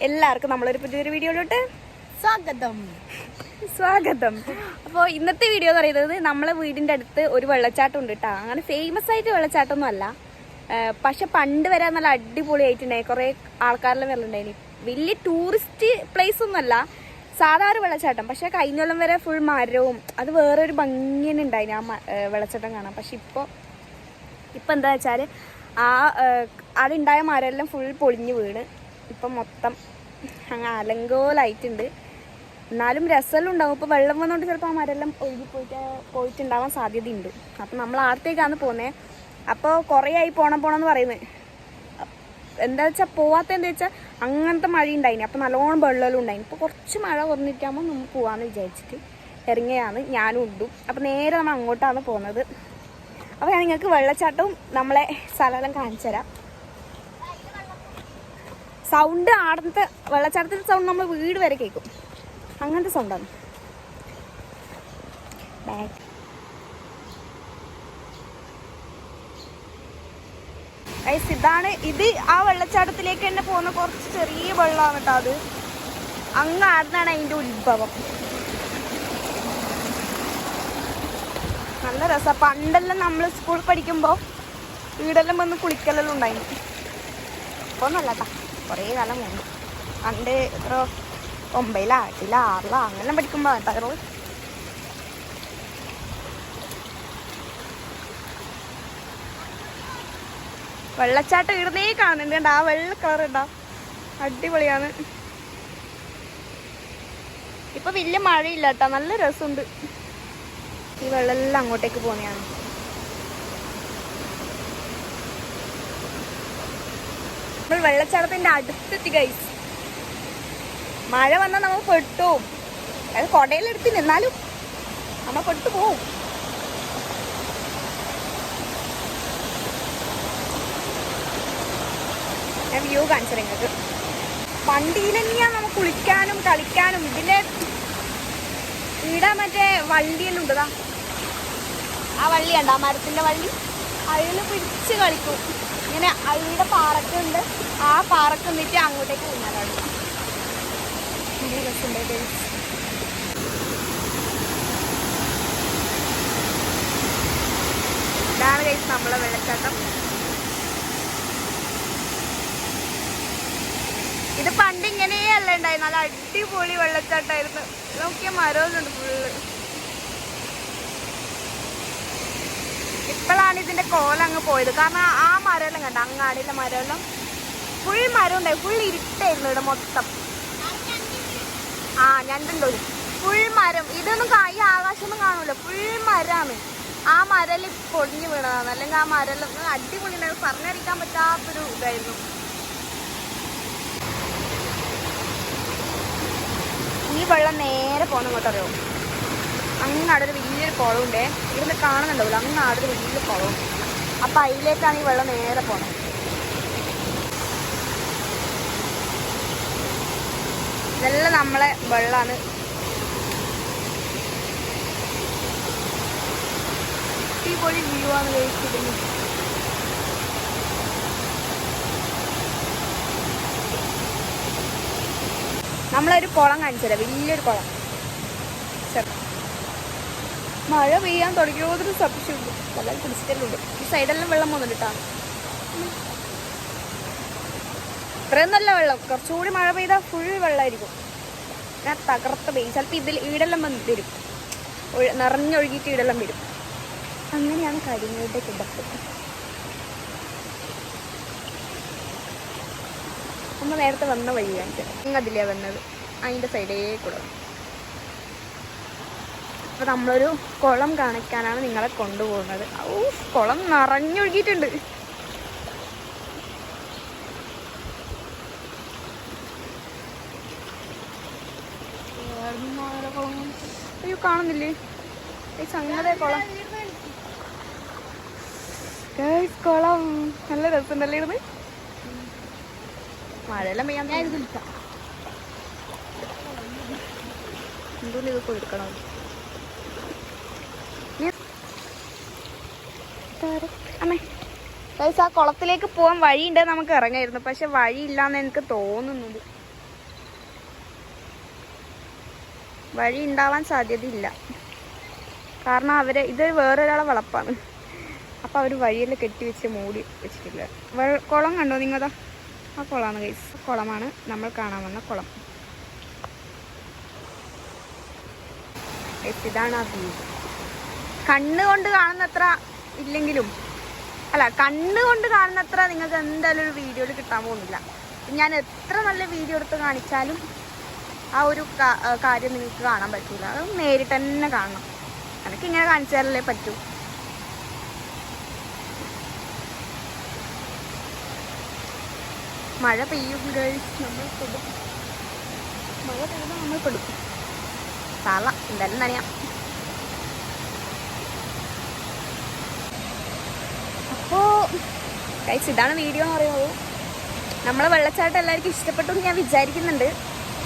എല്ലാവർക്കും നമ്മളൊരു പുതിയൊരു വീഡിയോയിലോട്ട് സ്വാഗതം. അപ്പോൾ ഇന്നത്തെ വീഡിയോ എന്ന് പറയുന്നത് നമ്മളെ വീടിൻ്റെ അടുത്ത് ഒരു വെള്ളച്ചാട്ടം ഉണ്ട് കേട്ടോ. അങ്ങനെ ഫേമസ് ആയിട്ട് വെള്ളച്ചാട്ടമൊന്നും അല്ല, പക്ഷെ പണ്ട് വരെ നല്ല അടിപൊളിയായിട്ടുണ്ടായി. കുറേ ആൾക്കാരെല്ലാം വരലുണ്ടായിന്. വലിയ ടൂറിസ്റ്റ് പ്ലേസ് ഒന്നുമല്ല, സാധാരണ വെള്ളച്ചാട്ടം. പക്ഷെ കഴിഞ്ഞ കൊല്ലം വരെ ഫുൾ മരവും അത് വേറൊരു ഭംഗി തന്നെ ഉണ്ടായിന് ആ വെള്ളച്ചാട്ടം കാണാൻ. പക്ഷെ ഇപ്പോൾ എന്താ വെച്ചാൽ അതുണ്ടായ മരമെല്ലാം ഫുൾ പൊളിഞ്ഞ് വീണ് ഇപ്പം മൊത്തം അങ്ങ് അലങ്കോലായിട്ടുണ്ട്. എന്നാലും രസമെല്ലാം ഉണ്ടാവും. ഇപ്പോൾ വെള്ളം വന്നുകൊണ്ട് ചിലപ്പോൾ ആ മരമെല്ലാം ഒഴുകി പോയിട്ടുണ്ടാവാൻ സാധ്യതയുണ്ട്. അപ്പം നമ്മൾ ആടത്തേക്കാണ് പോകുന്നത്. അപ്പോൾ കുറേ ആയി പോണമെന്ന് പറയുന്നത്. എന്താ വെച്ചാൽ പോവാത്ത വെച്ചാൽ അങ്ങനത്തെ മഴ ഉണ്ടായിന്. അപ്പോൾ നല്ലോണം വെള്ളമെല്ലാം ഉണ്ടായിന്. ഇപ്പോൾ കുറച്ച് മഴ കുറഞ്ഞിട്ടാകുമ്പോൾ നമുക്ക് പോകാമെന്ന് വിചാരിച്ചിട്ട് ഇറങ്ങിയാണ് ഞാനും ഉണ്ടും. അപ്പോൾ നേരെ നമ്മൾ അങ്ങോട്ടാണ് പോകുന്നത്. അപ്പോൾ ഞാൻ നിങ്ങൾക്ക് വെള്ളച്ചാട്ടവും നമ്മളെ സ്ഥലമെല്ലാം കാണിച്ചു തരാം. സൗണ്ട് ആടത്തെ വെള്ളച്ചാട്ടത്തിൻ്റെ സൗണ്ട് നമ്മൾ വീട് വരെ കേൾക്കും, അങ്ങനത്തെ സൗണ്ടാണ്. ഇതാണ് ഇത് ആ വെള്ളച്ചാട്ടത്തിലേക്ക് തന്നെ പോകുന്ന കുറച്ച് ചെറിയ വെള്ളമാണ് കേട്ടോ. അത് അങ്ങ് ആടുന്നാണ് അതിൻ്റെ ഉത്ഭവം. നല്ല രസമാണ്. പണ്ടെല്ലാം നമ്മൾ സ്കൂളിൽ പഠിക്കുമ്പോൾ വീടെല്ലാം വന്ന് കുളിക്കലെല്ലാം ഉണ്ടായിരുന്നു. ഇപ്പോൾ ഒന്നല്ല കേട്ടോ, കുറേ കാലം മുമ്പ്. പണ്ട് എത്ര 9-ലാ 8-ലാ 6-ലാ അങ്ങനെ പഠിക്കുമ്പോൾ കേട്ടോ. വെള്ളച്ചാട്ടം ഇടുന്നേ കാണുന്നുണ്ട്. ആ വെള്ള കളർ ഉണ്ടാവും, അടിപൊളിയാണ്. ഇപ്പൊ വലിയ മഴയില്ല കേട്ടോ, നല്ല രസമുണ്ട്. ഈ വെള്ളമെല്ലാം അങ്ങോട്ടേക്ക് പോകുന്നതാണ്. നമ്മൾ വെള്ളച്ചാട്ടത്തിന്റെ അടുത്തെത്തി ഗൈസ്. മഴ വന്നാൽ നമ്മൾ പെട്ടു. അത് കൊടയിലെടുത്ത് നിന്നാലും നമ്മൾ പെട്ടു പോവും. ഞാൻ വ്യൂ കാണിച്ചത് നിങ്ങൾക്ക്. വണ്ടിയിൽ തന്നെയാണ് നമുക്ക് കുളിക്കാനും കളിക്കാനും. ഇതിന്റെ ഇവിടെ മറ്റേ വള്ളിയെല്ലാം ഉണ്ടതാ, ആ വള്ളി കണ്ട, ആ മരത്തിന്റെ വള്ളി, അതിൽ പിടിച്ച് കളിക്കും. ഇങ്ങനെ അവിടെ പാറക്കുണ്ട്, ആ പാറക്ക് നിന്നിട്ട് അങ്ങോട്ടേക്ക് പോകുന്നതാണ്. ഇതാണ് കഴിച്ച് നമ്മളെ വെള്ളച്ചാട്ടം. ഇത് പണ്ട് ഇങ്ങനെയല്ല ഉണ്ടായി, നല്ല അടിപൊളി വെള്ളച്ചാട്ടമായിരുന്നു. നോക്കിയ മരമൊന്നുണ്ട് ഫുള്ള്. ഇപ്പോഴാണ് ഇതിന്റെ കോലം അങ്ങ് പോയത്. കാരണം ആ മരമെല്ലാം കണ്ട, അങ്ങാടിയിലെ മരമെല്ലാം ഫുൾ മരം ഉണ്ടായി. ഫുൾ ഇരുട്ടായിരുന്നു ഇവിടെ മൊത്തം. ആ ഞണ്ടുണ്ടോ, ഫുൾ മരം. ഇതൊന്നും ഈ ആകാശമൊന്നും കാണൂല, ഫുൾ മരമാണ്. ആ മരല് പൊടിഞ്ഞു വീണതാണ്. അല്ലെങ്കിൽ ആ മരെല്ലാം അടിപൊളി ഉണ്ടായിരുന്നു. പറഞ്ഞറിയിക്കാൻ പറ്റാത്തൊരു ഇതായിരുന്നു. ഈ വെള്ളം നേരെ പോകുന്ന ഇങ്ങോട്ടറിയോ, അങ്ങാടൊരു വലിയൊരു കുളമുണ്ടേ. ഇവിടുന്ന് കാണുന്നുണ്ടാവില്ല, അങ്ങാടൊരു വലിയൊരു കുളമുണ്ട്. അപ്പം അതിലേക്കാണ് ഈ വെള്ളം നേരെ പോകണം. ഇതെല്ലാം നമ്മളെ വെള്ളമാണ്. അടിപൊളി വ്യൂ ആണ് കഴിച്ചിരുന്നത്. നമ്മളൊരു കുളം കാണിച്ചുതരാം, വലിയൊരു കുളം. മഴ പെയ്യാൻ തുടങ്ങിയോതൊരു സംശയമുണ്ട്. വെള്ളം കുടിച്ചിട്ടുണ്ട്. ഈ സൈഡെല്ലാം വെള്ളം പോകുന്നുണ്ട് കേട്ടോ. ഇത്രയും നല്ല വെള്ളം. കുറച്ചുകൂടി മഴ പെയ്താൽ ഫുൾ വെള്ളമായിരിക്കും. ഞാൻ തകർത്ത പെയ്യും. ചിലപ്പോൾ ഈടെല്ലാം വന്ന് വരും, നിറഞ്ഞൊഴുകിയിട്ട് ഈടെല്ലാം വരും. അങ്ങനെയാണ് കാര്യങ്ങളുടെ കിടപ്പ്. നമ്മൾ നേരത്തെ വന്ന വഴി കാണിച്ചത് അതിലാണ് വന്നത്, അതിൻ്റെ സൈഡേ കൂടെ. അപ്പോൾ നമ്മളൊരു കുളം കാണിക്കാനാണ് നിങ്ങളെ കൊണ്ടുപോകുന്നത്. കുളം നിറഞ്ഞൊഴുകിയിട്ടുണ്ട്. അയ്യോ കാണുന്നില്ലേ ഈ സംഗതി കുളം. കുളം നല്ല രസമുണ്ടല്ലേ ഇരുന്ന്. മഴയെല്ലാം പെയ്യാൻ എന്തോന്ന് ഇതൊക്കെ എടുക്കണം. അമ്മേ ആ കുളത്തിലേക്ക് പോകാൻ വഴിയുണ്ടെന്ന് നമുക്ക് ഇറങ്ങായിരുന്നു. പക്ഷെ വഴിയില്ലാന്ന് എനിക്ക് തോന്നുന്നത്. വഴി ഉണ്ടാവാൻ സാധ്യതയില്ല. കാരണം ഇത് വേറൊരാളെ വളപ്പാണ്. അപ്പോൾ അവർ വഴിയെല്ലാം കെട്ടിവെച്ച് മൂടി വെച്ചിട്ടില്ല. കുളം കണ്ടോ നിങ്ങതാ? ആ കുളമാണ് ഗൈസ്. കുളമാണ് നമ്മൾ കാണാൻ വന്ന കുളം. ഇതാണ് ആ വ്യൂ. കണ്ണുകൊണ്ട് കാണുന്നത്ര ഇല്ലെങ്കിലും കണ്ണുകൊണ്ട് കാണുന്നത്ര നിങ്ങൾക്ക് എന്തായാലും ഒരു വീഡിയോയിൽ കിട്ടാൻ പോകുന്നില്ല. ഞാൻ എത്ര നല്ല വീഡിയോ എടുത്ത് കാണിച്ചാലും ആ ഒരു കാര്യം നിങ്ങൾക്ക് കാണാൻ പറ്റില്ല. അത് നേരിട്ട് തന്നെ കാണണം. എനിക്ക് ഇങ്ങനെ കാണിച്ചാലല്ലേ പറ്റൂ. മഴ പെയ്യും നമ്മൾ പെടും. മഴ പെയ്യുമ്പോൾ നമ്മൾ പെടും. തള എന്തായാലും നനയാം. അപ്പോൾ ഗൈസ് ഇതാണ് വീഡിയോ എന്ന് പറയുന്നത്. നമ്മളെ വെള്ളച്ചാട്ടം എല്ലാവർക്കും ഇഷ്ടപ്പെട്ടു എന്ന് ഞാൻ വിചാരിക്കുന്നുണ്ട്.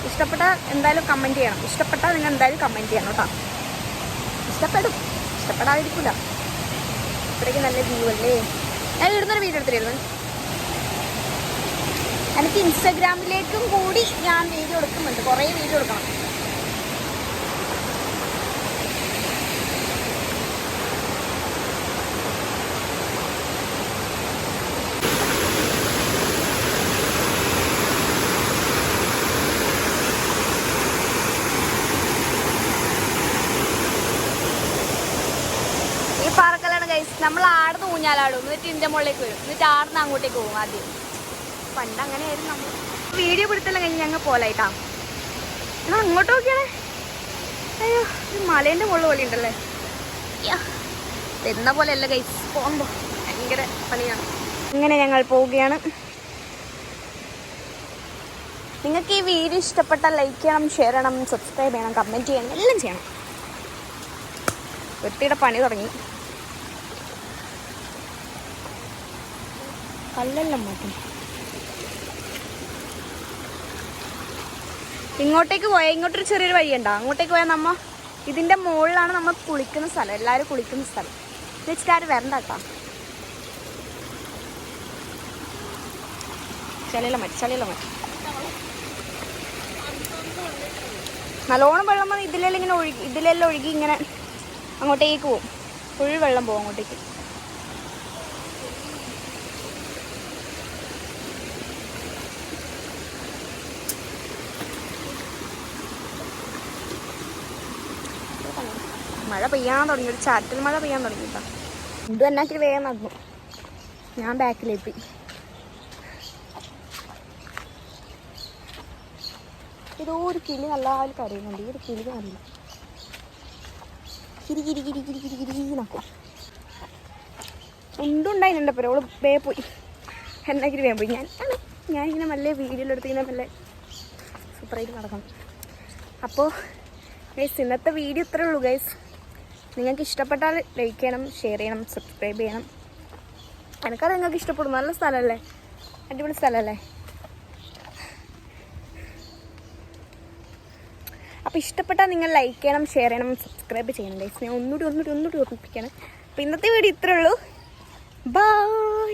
ഇഷ്ടപ്പെട്ടാൽ എന്തായാലും കമൻറ്റ് ചെയ്യണം. ഇഷ്ടപ്പെട്ടാൽ നിങ്ങൾ എന്തായാലും കമൻറ്റ് ചെയ്യണം കേട്ടോ. ഇഷ്ടപ്പെടാതിരിക്കില്ല. ഇവിടേക്ക് നല്ല വ്യൂ അല്ലേ. ഞാൻ ഇടുന്നൊരു വീഡിയോ എടുത്തിരുന്നു. എനിക്ക് ഇൻസ്റ്റാഗ്രാമിലേക്കും കൂടി ഞാൻ വീഡിയോ എടുക്കുന്നുണ്ട്. കുറേ വീഡിയോ എടുക്കണം. ഈ പാറക്കല്ലാണ് ഗൈസ്. നമ്മൾ ആടുന്ന് ഊഞ്ഞാലാടും, എന്നിട്ട് ഇതിൻ്റെ മുകളിലേക്ക് വരും, എന്നിട്ട് ആടുന്ന് അങ്ങോട്ടേക്ക് പോകും. ആദ്യം പണ്ട് അങ്ങനെയായിരുന്നു. നമ്മൾ വീഡിയോ പിടുത്തെല്ലാം കഴിഞ്ഞ് ഞങ്ങൾ പോലായിട്ടാ. എന്നാൽ അങ്ങോട്ട് നോക്കിയാണേ. അയ്യോ, ഒരു മലേൻ്റെ മുകളിൽ പോലെ ഉണ്ടല്ലേ. വരുന്ന പോലെ അല്ല ഗൈസ്, പോകുമ്പോൾ ഭയങ്കര പണിയാണ്. ഇങ്ങനെ ഞങ്ങൾ പോവുകയാണ്. നിങ്ങൾക്ക് ഈ വീഡിയോ ഇഷ്ടപ്പെട്ടാൽ ലൈക്ക് ചെയ്യണം, ഷെയർ ചെയ്യണം, സബ്സ്ക്രൈബ് ചെയ്യണം, കമൻറ്റ് ചെയ്യണം, എല്ലാം ചെയ്യണം. വൃത്തിയുടെ പണി തുടങ്ങി. കല്ലെല്ലാം മാറ്റി. ഇങ്ങോട്ടേക്ക് പോയാൽ ഇങ്ങോട്ടൊരു ചെറിയൊരു വഴിയുണ്ടോ, അങ്ങോട്ടേക്ക് പോയാൽ നമ്മ ഇതിൻ്റെ മുകളിലാണ് നമ്മൾ കുളിക്കുന്ന സ്ഥലം. എല്ലാവരും കുളിക്കുന്ന സ്ഥലം. ഇത് വെച്ചിട്ട് ആരും വരണ്ട കേട്ടോ. ചളിയെല്ലാം മാറ്റി. നല്ലോണം വെള്ളം വന്ന് ഇതിലെല്ലാം ഒഴുകി ഇങ്ങനെ അങ്ങോട്ടേക്ക് പോവും. ഫുൾ വെള്ളം പോവും അങ്ങോട്ടേക്ക്. മഴ പെയ്യാൻ തുടങ്ങി. ഒരു ചാറ്റൽ മഴ പെയ്യാൻ തുടങ്ങി കേട്ടോ. ഇത് തന്നെ വേഗം നടന്നു. ഞാൻ ബാക്കിലെത്തി. ഏതോ ഒരു കിളി നല്ല കരയുന്നുണ്ട്. ഈ ഒരു കിളി നല്ല കിരി നോക്കും. ഉണ്ടുണ്ടായിട്ടുണ്ട്. അപ്പോൾ അവള് വേഗം പോയി. എന്നാക്കിരി വേഗം പോയി. ഞാനിങ്ങനെ നല്ല വീഡിയോയിലെടുത്ത് ഇങ്ങനെ നല്ല സൂപ്പറായിട്ട് നടക്കണം. അപ്പോൾ ഗൈസ് ഇന്നത്തെ വീഡിയോ ഇത്രേ ഉള്ളൂ ഗൈസ്. നിങ്ങൾക്ക് ഇഷ്ടപ്പെട്ടാൽ ലൈക്ക് ചെയ്യണം, ഷെയർ ചെയ്യണം, സബ്സ്ക്രൈബ് ചെയ്യണം. എനിക്കത് നിങ്ങൾക്ക് ഇഷ്ടപ്പെടും. നല്ല സ്ഥലമല്ലേ, അടിപൊളി സ്ഥലമല്ലേ. അപ്പോൾ ഇഷ്ടപ്പെട്ടാൽ നിങ്ങൾ ലൈക്ക് ചെയ്യണം, ഷെയർ ചെയ്യണം, സബ്സ്ക്രൈബ് ചെയ്യണം ഗൈസ്. ഞാൻ ഒന്നുകൂടി ഓർമ്മിപ്പിക്കണം. അപ്പോൾ ഇന്നത്തെ വീഡിയോ ഇത്രേ ഉള്ളൂ. ബൈ.